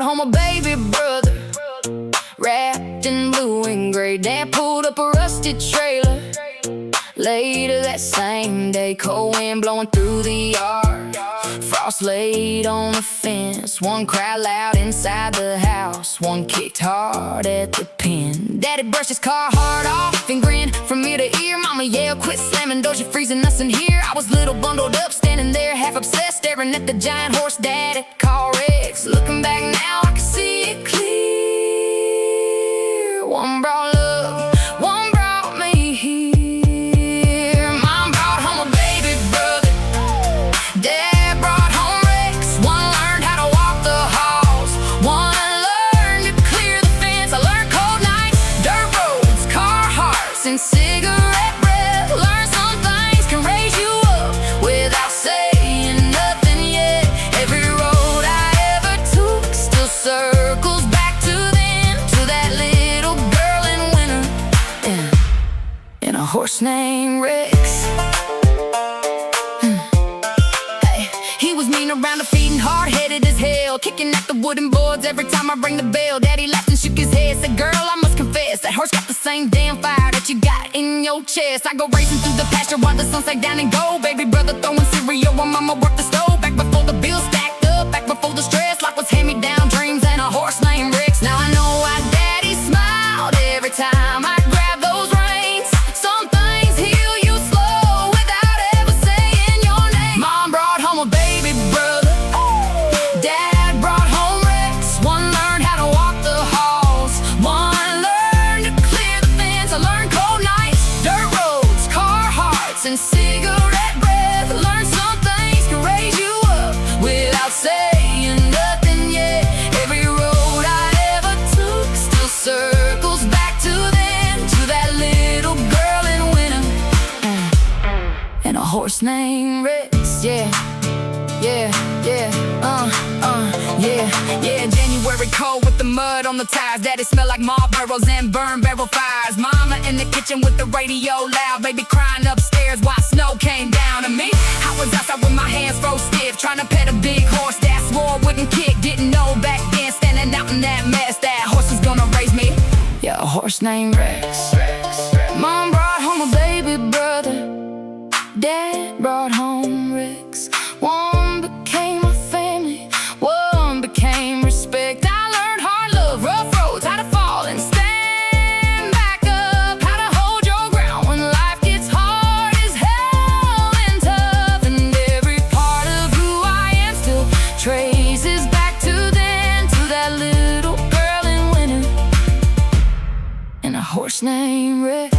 home a baby brother, wrapped in blue and gray. Dad pulled up a rusted trailer. Later that same day, cold wind blowing through the yard. Frost laid on the fence. One cried loud inside the house. One kicked hard at the pin. Daddy brushed his car hard off and grinned from ear to ear. Mama yelled, quit slamming doors, you're freezing us in here. I was little bundled up, standing there half obsessed, staring at the giant horse Dad had called Rex. Looking back now, I can see it clear. One brought love, one brought me here. Mom brought home a baby brother, Dad brought home Rex. One learned how to walk the halls, one learned to clear the fence. I learned cold nights, dirt roads, car hearts, and cigarette breath. Learned some things can raise you up without saying nothing yet. Every road I ever took still circles back to then, to that little girl in winter, and a horse named Rex. Hey, he was mean around the feet and hard-headed as hell, kicking at the wooden boards every time I rang the bell. Daddy laughed and shook his head, said, girl, I must confess, that horse got the same damn fire that you got in your chest. I go racing through the pasture while the sun sank down and go. Baby brother throwing cereal while mama worked the stove. Back before the bills stacked up, back before the stress, like was hand-me-down dreams and a horse named Rex. Now I know why Daddy smiled every time I grab those reins. Some things heal you slow without ever saying your name. Mom brought home a baby brother, Dad brought home Rex. One learned how to walk the halls, one learned to clear the fence. I learned cold nights, dirt roads, car hearts, and cigarette breath. Learned some things can raise you up without saying nothing yet. Every road I ever took still circles back to then, to that little girl in winter, and a horse named Rex. Yeah, yeah, yeah, yeah. January cold with the mud on the tires. Daddy smelled like Marlboros and burn barrel fires. Mama in the kitchen with the radio loud. Baby crying upstairs while snow came down to me. I was outside with my hands froze stiff, trying to pet a big horse that swore wouldn't kick. Didn't know back then, standing out in that mess, that horse was gonna raise me. Yeah, a horse named Rex. Mom brought home a baby brother, Dad brought home Rex. One became a family, one became respect. I learned hard love, rough roads, how to fall and stand back up, how to hold your ground when life gets hard as hell and tough. And every part of who I am still traces back to then, to that little girl in winter, and a horse named Rex.